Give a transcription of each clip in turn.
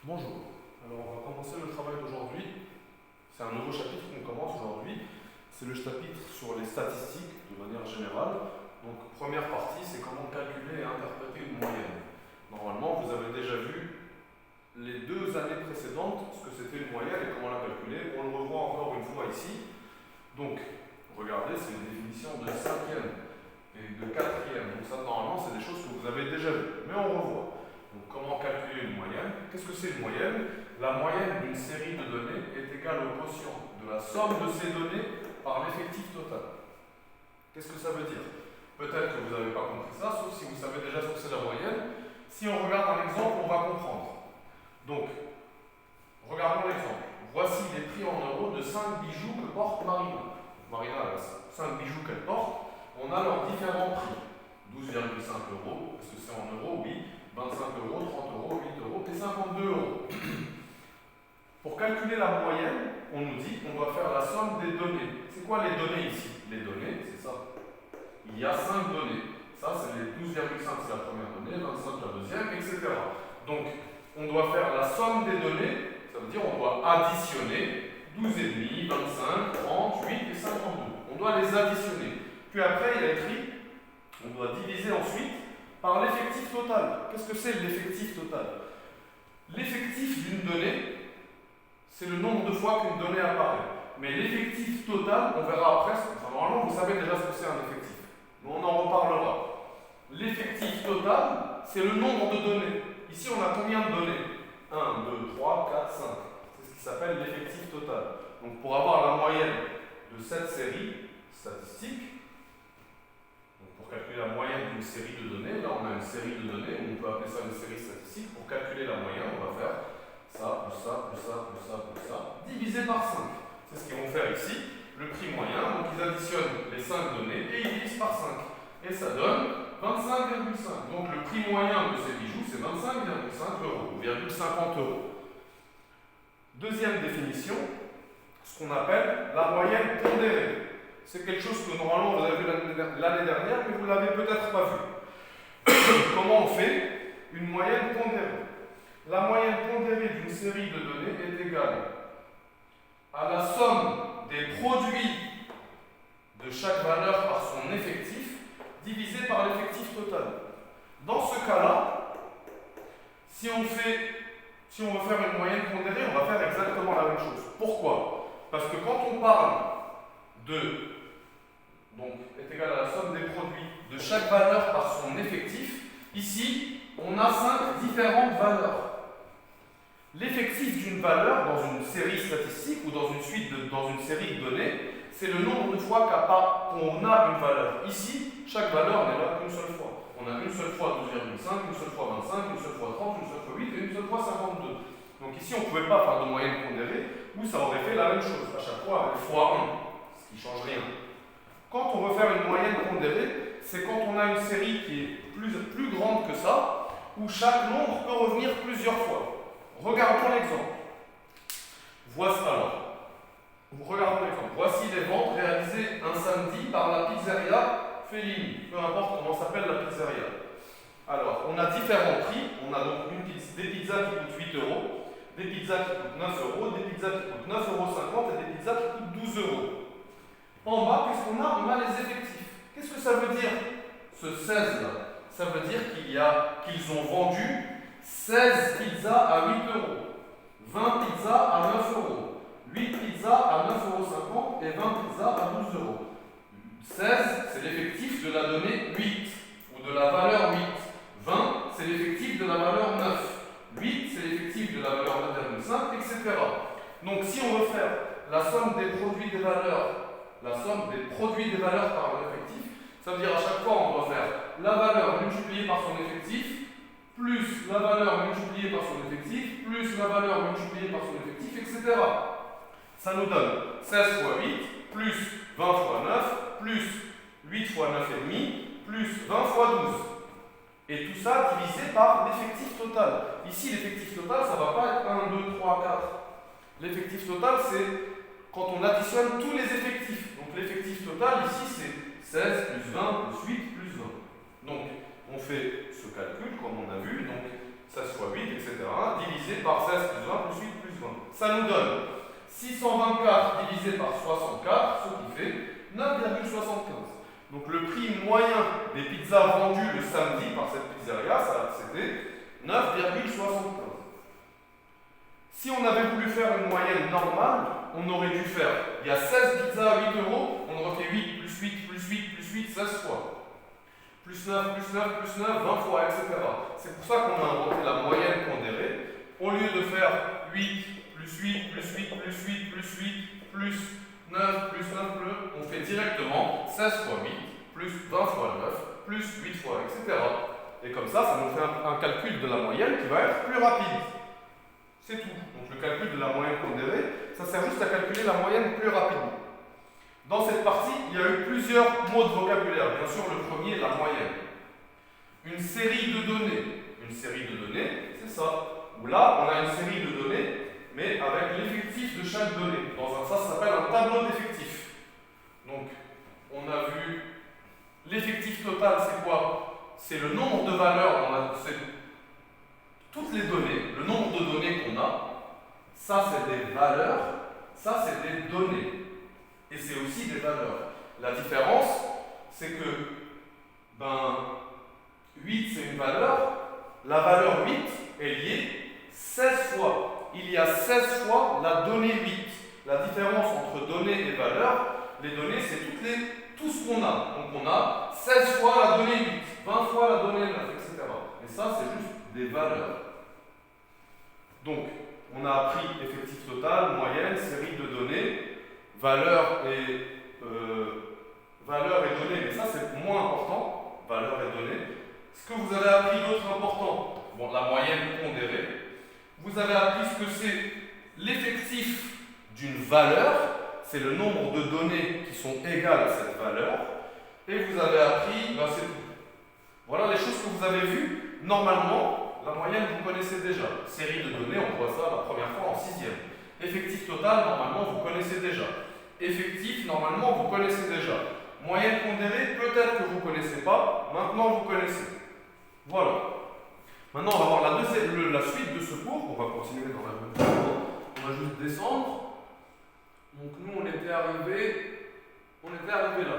Bonjour, alors on va commencer le travail d'aujourd'hui. C'est un nouveau chapitre qu'on commence aujourd'hui. C'est le chapitre sur les statistiques de manière générale. Donc première partie, c'est comment calculer et interpréter une moyenne. Normalement, vous avez déjà vu les 2 années précédentes, ce que c'était une moyenne et comment la calculer. On le revoit encore une fois ici. Donc, regardez, c'est une définition de 5e et de 4e. Donc ça, normalement, c'est des choses que vous avez déjà vues. Mais on revoit. Donc, comment calculer une moyenne? Qu'est-ce que c'est une moyenne? La moyenne d'une série de données est égale au quotient de la somme de ces données par l'effectif total. Qu'est-ce que ça veut dire? Peut-être que vous n'avez pas compris ça, sauf si vous savez déjà ce que c'est la moyenne. Si on regarde un exemple, on va comprendre. Donc, regardons l'exemple. Voici les prix en euros de 5 bijoux que porte Marina. Marina a 5 bijoux qu'elle porte. On a leurs différents prix. 12,5 euros, est-ce que c'est en euros? Oui. 25 euros, 30 euros, 8 euros et 52 euros. Pour calculer la moyenne, on nous dit qu'on doit faire la somme des données. C'est quoi les données ici? Les données, c'est ça. Il y a 5 données. Ça, c'est les 12,5, c'est la première donnée, 25 la deuxième, etc. Donc, on doit faire la somme des données, ça veut dire on doit additionner 12,5, 25, 30, 8 et 52. On doit les additionner. Puis après, il y a écrit, on doit diviser ensuite par l'effectif total. Qu'est-ce que c'est l'effectif total? L'effectif d'une donnée, c'est le nombre de fois qu'une donnée apparaît. Mais l'effectif total, on verra après, normalement vous savez déjà ce que c'est un effectif, mais on en reparlera. L'effectif total, c'est le nombre de données. Ici, on a combien de données? 1, 2, 3, 4, 5. C'est ce qui s'appelle l'effectif total. Donc pour avoir la moyenne de cette série statistique, pour calculer la moyenne d'une série de données, là on a une série de données, on peut appeler ça une série statistique. Pour calculer la moyenne, on va faire ça, plus ça, plus ça, plus ça, plus ça, divisé par 5. C'est ce qu'ils vont faire ici, le prix moyen. Donc ils additionnent les 5 données et ils divisent par 5. Et ça donne 25,5. Donc le prix moyen de ces bijoux, c'est 25,5 euros, ou 50 euros. Deuxième définition, ce qu'on appelle la moyenne pondérée. C'est quelque chose que normalement vous avez vu l'année dernière, mais vous ne l'avez peut-être pas vu. Comment on fait une moyenne pondérée? La moyenne pondérée d'une série de données est égale à la somme des produits de chaque valeur par son effectif divisé par l'effectif total. Dans ce cas-là, si on veut faire une moyenne pondérée, on va faire exactement la même chose. Pourquoi? Parce que quand on parle de donc est égal à la somme des produits de chaque valeur par son effectif, ici, on a 5 différentes valeurs. L'effectif d'une valeur dans une série statistique ou dans une série de données, c'est le nombre de fois qu'on a une valeur. Ici, chaque valeur n'est là qu'une seule fois. On a une seule fois 12,5, une seule fois 25, une seule fois 30, une seule fois 8 et une seule fois 52. Donc ici, on ne pouvait pas faire de moyenne pondérée, où ça aurait fait la même chose, à chaque fois avec x1, ce qui ne change rien. Quand on veut faire une moyenne pondérée, c'est quand on a une série qui est plus grande que ça, où chaque nombre peut revenir plusieurs fois. Regardons l'exemple. Regardons l'exemple. Voici les ventes réalisées un samedi par la pizzeria Fellini. Peu importe comment s'appelle la pizzeria. Alors, on a différents prix. On a donc des pizzas qui coûtent 8 euros, des pizzas qui coûtent 9 euros, des pizzas qui coûtent 9,50 euros et des pizzas qui coûtent 12 euros. En bas, qu'est-ce qu'on a? On a les effectifs. Qu'est-ce que ça veut dire, ce 16-là? Ça veut dire qu'ils ont vendu 16 pizzas à 8 euros, 20 pizzas à 9 euros, 8 pizzas à 9,50 euros et 20 pizzas à 12 euros. 16, c'est l'effectif de la donnée 8, ou de la valeur 8. 20, c'est l'effectif de la valeur 9. 8, c'est l'effectif de la valeur 9,5, etc. Donc si on veut faire la somme des produits des valeurs, par l'effectif, ça veut dire à chaque fois on doit faire la valeur multipliée par son effectif, plus la valeur multipliée par son effectif, plus la valeur multipliée par son effectif, etc. Ça nous donne 16 fois 8, plus 20 fois 9, plus 8 fois 9,5, plus 20 fois 12. Et tout ça divisé par l'effectif total. Ici, l'effectif total, ça ne va pas être 1, 2, 3, 4. L'effectif total, c'est quand on additionne tous les effectifs. Donc l'effectif total, ici, c'est 16 plus 20 plus 8 plus 20. Donc, on fait ce calcul, comme on a vu, donc 16 fois 8, etc., divisé divisé par 16 plus 20 plus 8 plus 20. Ça nous donne 624 divisé par 64, ce qui fait 9,75. Donc le prix moyen des pizzas vendues le samedi par cette pizzeria, c'était 9,75. Si on avait voulu faire une moyenne normale, on aurait dû faire, il y a 16 pizzas à 8 euros, on aurait fait 8 plus 8 plus 8 plus 8, 16 fois. Plus 9, plus 9, plus 9, 20 fois, etc. C'est pour ça qu'on a inventé la moyenne pondérée. Au lieu de faire 8 plus 8 plus 8 plus 8 plus 8 plus 9 plus 9, on fait directement 16 fois 8 plus 20 fois 9 plus 8 fois, etc. Et comme ça nous fait un calcul de la moyenne qui va être plus rapide. C'est tout. Donc le calcul de la moyenne pondérée, ça sert juste à calculer la moyenne plus rapidement. Dans cette partie, il y a eu plusieurs mots de vocabulaire. Bien sûr, le premier, la moyenne. Une série de données. Une série de données, c'est ça. Où là, on a une série de données, mais avec l'effectif de chaque donnée. Ça s'appelle un tableau d'effectifs. Donc, on a vu l'effectif total, c'est quoi? C'est le nombre de valeurs, c'est toutes les données, le nombre de données qu'on a. Ça, c'est des valeurs, ça, c'est des données. Et c'est aussi des valeurs. La différence, c'est que 8, c'est une valeur. La valeur 8 est liée 16 fois. Il y a 16 fois la donnée 8. La différence entre données et valeurs, les données, c'est tout ce qu'on a. Donc on a 16 fois la donnée 8, 20 fois la donnée 9, etc. Et ça, c'est juste des valeurs. Donc, on a appris effectif total, moyenne, série de données, valeur et données, mais ça c'est moins important, valeur et données. Ce que vous avez appris d'autre important, bon, la moyenne pondérée, vous avez appris ce que c'est l'effectif d'une valeur, c'est le nombre de données qui sont égales à cette valeur, et vous avez appris, c'est tout. Voilà les choses que vous avez vues. Normalement, la moyenne vous connaissez déjà. Série de données, on voit ça la première fois en 6e. Effectif total, normalement vous connaissez déjà. Effectif, normalement vous connaissez déjà. Moyenne pondérée, peut-être que vous ne connaissez pas, maintenant vous connaissez. Voilà. Maintenant on va voir la suite de ce cours, on va continuer dans la même chose. On va juste descendre. Donc nous on était arrivé là.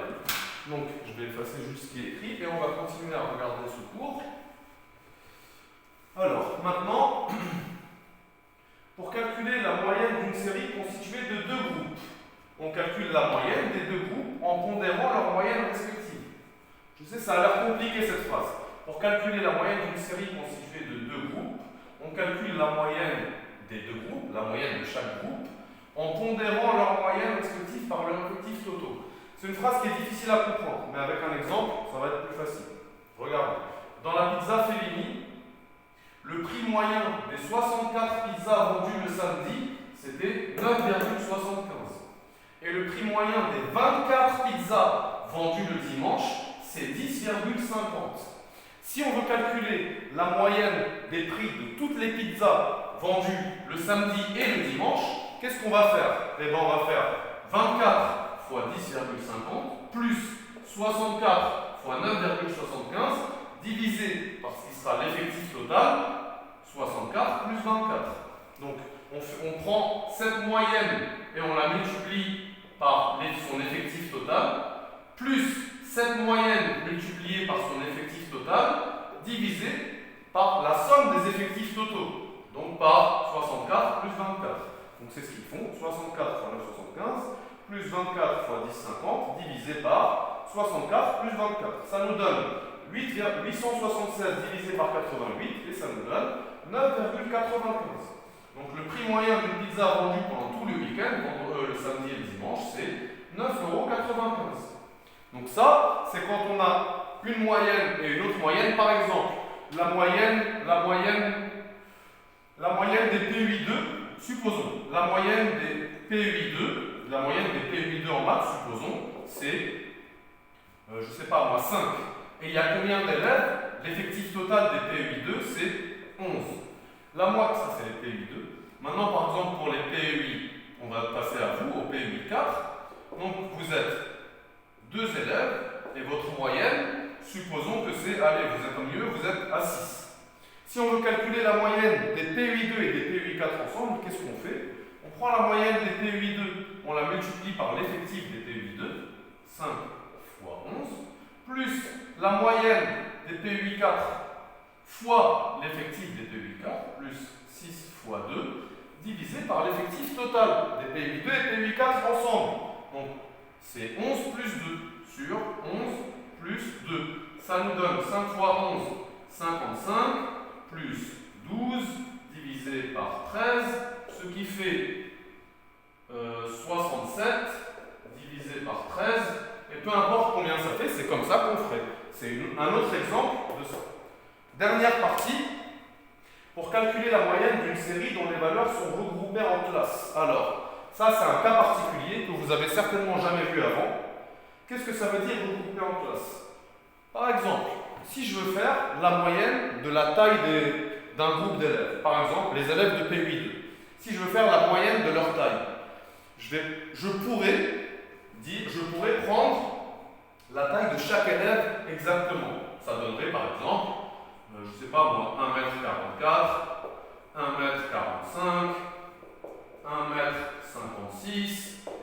Donc je vais effacer juste ce qui est écrit et on va continuer à regarder ce cours. Alors maintenant, pour calculer la moyenne d'une série constituée de deux groupes, on calcule la moyenne des deux groupes en pondérant leurs moyennes respectives. Je sais, ça a l'air compliqué cette phrase. Pour calculer la moyenne d'une série constituée de deux groupes, on calcule la moyenne des deux groupes, la moyenne de chaque groupe, en pondérant leurs moyennes respectives par leurs effectifs totaux. C'est une phrase qui est difficile à comprendre, mais avec un exemple, ça va être plus facile. Regardez. Dans la pizza Fellini, le prix moyen des 64 pizzas vendues le samedi, c'était 9,75. Et le prix moyen des 24 pizzas vendues le dimanche, c'est 10,50. Si on veut calculer la moyenne des prix de toutes les pizzas vendues le samedi et le dimanche, qu'est-ce qu'on va faire? Eh bien, on va faire 24 fois 10,50 plus 64 fois 9,75 divisé par ce qui sera l'effectif total, 64 plus 24. Donc, on prend cette moyenne et on la multiplie par son effectif total, plus cette moyenne multipliée par son effectif total, divisé par la somme des effectifs totaux, donc par 64 plus 24. Donc c'est ce qu'ils font, 64 fois 9,75 plus 24 fois 10,50 divisé par 64 plus 24. Ça nous donne 876 divisé par 88 et ça nous donne 9,95. Donc le prix moyen d'une pizza vendue pendant tout le week-end, le samedi et le dimanche, c'est 9,95 €. Donc ça, c'est quand on a une moyenne et une autre moyenne. Par exemple, la moyenne des PUI2, supposons, la moyenne des PUI2 en maths, supposons, c'est, je ne sais pas moi, 5. Et il y a combien d'élèves? L'effectif total des PUI2, c'est 11. Ça c'est les PUI2. Maintenant, par exemple, pour les PUI, on va passer à vous, au PUI4. Donc, vous êtes 2 élèves et votre moyenne, supposons que c'est, allez, vous êtes au mieux, vous êtes à 6. Si on veut calculer la moyenne des PUI2 et des PUI4 ensemble, qu'est-ce qu'on fait? On prend la moyenne des PUI2, on la multiplie par l'effectif des PUI2, 5 fois 11, plus la moyenne des PUI4 fois l'effectif des PUI4, plus 6 fois 2, divisé par l'effectif total des PUI2 et PUI4 ensemble. Donc, c'est 11 plus 2 sur 11 plus 2. Ça nous donne 5 fois 11, 55, plus 12 divisé par 13, ce qui fait 67 divisé par 13, et peu importe combien ça fait, c'est comme ça qu'on ferait. C'est un autre exemple de ça. Dernière partie, pour calculer la moyenne d'une série dont les valeurs sont regroupées en classes. Alors, ça c'est un cas particulier que vous avez certainement jamais vu avant. Qu'est-ce que ça veut dire regrouper en classe? Par exemple, si je veux faire la moyenne de la taille d'un groupe d'élèves, par exemple les élèves de PUI2, si je veux faire la moyenne de leur taille, je pourrais prendre la taille de chaque élève exactement. Ça donnerait par exemple, je ne sais pas moi, 1m44, 1m45, 1m56,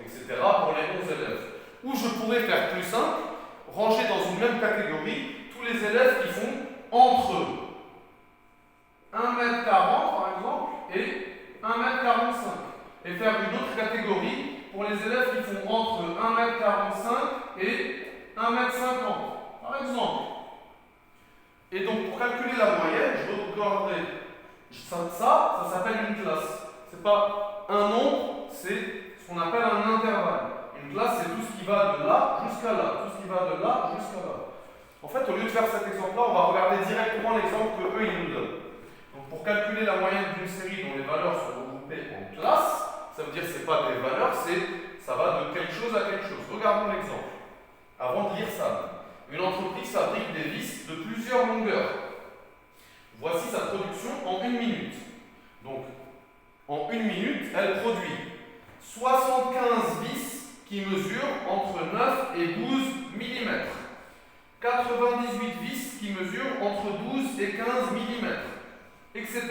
etc. pour les 11 élèves. Ou je pourrais faire plus simple, ranger dans une même catégorie tous les élèves qui font entre 1m40 par exemple et 1m45. Et faire une autre catégorie pour les élèves qui font entre 1m45 et 1m50, par exemple. Et donc, pour calculer la moyenne, je regarderai ça s'appelle une classe. C'est pas un nombre, c'est ce qu'on appelle un intervalle. Une classe, c'est tout ce qui va de là jusqu'à là, tout ce qui va de là jusqu'à là. En fait, au lieu de faire cet exemple-là, on va regarder directement l'exemple que eux, ils nous donnent. Donc, pour calculer la moyenne d'une série dont les valeurs sont regroupées en classes, ça veut dire que ce n'est pas des valeurs, ça va de quelque chose à quelque chose. Regardons l'exemple. Avant de lire ça, une entreprise fabrique des vis de plusieurs longueurs. Voici sa production en 1 minute. Donc, en 1 minute, elle produit 75 vis qui mesurent entre 9 et 12 mm. 98 vis qui mesurent entre 12 et 15 mm, etc.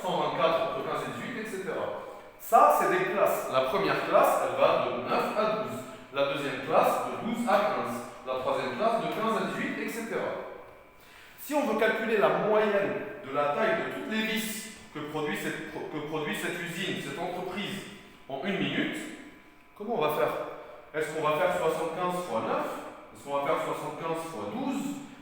124 entre 15 et 18, etc. Ça, c'est des classes. La première classe, elle va de 9 à 12. La deuxième classe, de 12 à 15. La troisième classe, de 15 à 18, etc. Si on veut calculer la moyenne de la taille de toutes les vis que produit cette usine, cette entreprise, en 1 minute, comment on va faire? Est-ce qu'on va faire 75 fois 9? Est-ce qu'on va faire 75 fois 12?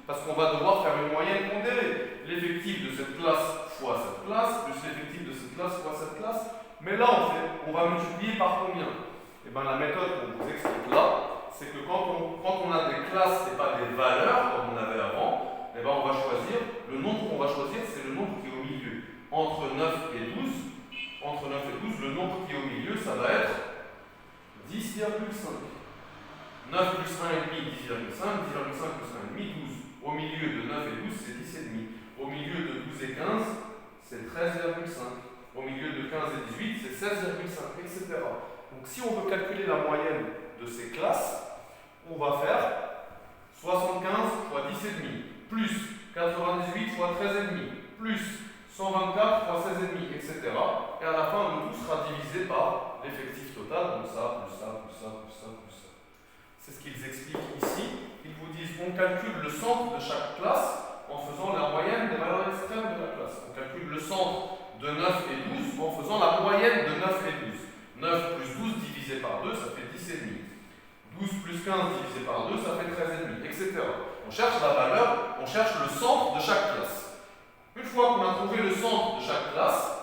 Parce qu'on va devoir faire une moyenne pondérée. L'effectif de cette classe fois cette classe, plus l'effectif de cette classe fois cette classe. Mais là, en fait, on va multiplier par combien? Et bien, la méthode qu'on vous explique là, c'est que quand on a des classes et pas des valeurs, comme on avait avant, et ben on va choisir, le nombre qu'on va choisir, c'est le nombre qui est au milieu. Entre 9 et 12, le nombre qui est au milieu, ça va être 10,5. 9 plus 1,5, 10,5, 10,5 plus 1,5, 12. Au milieu de 9 et 12, c'est 10,5. Au milieu de 12 et 15, c'est 13,5. Au milieu de 15 et 18, c'est 16,5, etc. Donc si on veut calculer la moyenne de ces classes, on va faire 75 fois 10,5, plus 98 fois 13,5, plus 124 fois 16,5, etc. Et à la fin, le tout sera divisé par l'effectif total, donc ça, plus ça, plus ça, plus ça, plus ça. C'est ce qu'ils expliquent ici. Ils vous disent qu'on calcule le centre de chaque classe en faisant la moyenne des valeurs extrêmes de la classe. On calcule le centre de 9 et 12 en faisant la moyenne de 9 et 12. 9 plus 12 divisé par 2, ça fait 10,5. 12 plus 15 divisé par 2, ça fait 13,5, etc. On cherche la valeur, on cherche le centre de chaque classe. Une fois qu'on a trouvé le centre de chaque classe,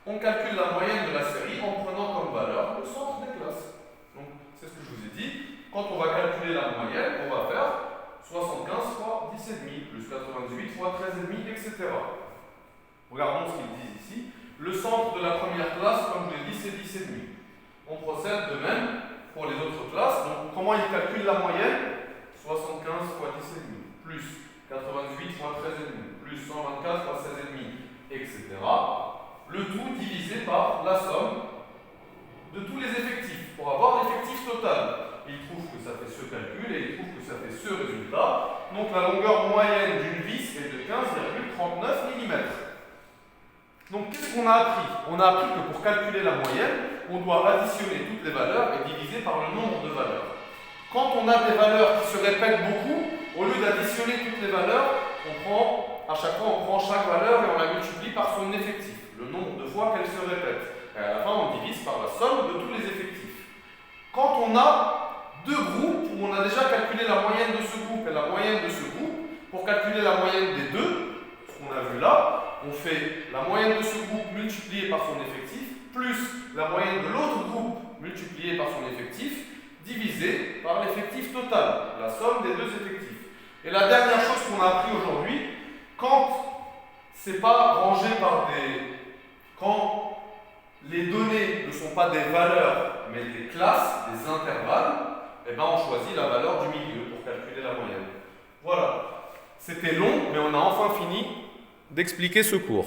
on calcule la moyenne de la série en prenant comme valeur le centre des classes. Donc, c'est ce que je vous ai dit. Quand on va calculer la moyenne, on va faire 75 fois 10,5, plus 98 fois 13,5, etc. Regardons ce qu'ils disent ici. Le centre de la première classe, comme je l'ai dit, c'est 10,5. On procède de même pour les autres classes. Donc, comment ils calculent la moyenne? 75 fois 10,5, plus 88 fois 13,5, plus 124 fois 16,5, etc. Le tout divisé par la somme de tous les effectifs, pour avoir l'effectif total. Ils trouvent que ça fait ce calcul et ils trouvent que ça fait ce résultat. Donc, la longueur moyenne d'une vis est de 15,39 mm. Donc qu'est-ce qu'on a appris? On a appris que pour calculer la moyenne, on doit additionner toutes les valeurs et diviser par le nombre de valeurs. Quand on a des valeurs qui se répètent beaucoup, au lieu d'additionner toutes les valeurs, à chaque fois on prend chaque valeur et on la multiplie par son effectif, le nombre de fois qu'elle se répète. Et à la fin on divise par la somme de tous les effectifs. Quand on a deux groupes où on a déjà calculé la moyenne de ce groupe et la moyenne de ce groupe, pour calculer la moyenne des deux, ce qu'on a vu là, on fait la moyenne de ce groupe multipliée par son effectif, plus la moyenne de l'autre groupe multipliée par son effectif, divisé par l'effectif total, la somme des deux effectifs. Et la dernière chose qu'on a appris aujourd'hui, quand c'est pas rangé par quand les données ne sont pas des valeurs, mais des classes, des intervalles, eh ben on choisit la valeur du milieu pour calculer la moyenne. Voilà. C'était long, mais on a enfin fini d'expliquer ce cours.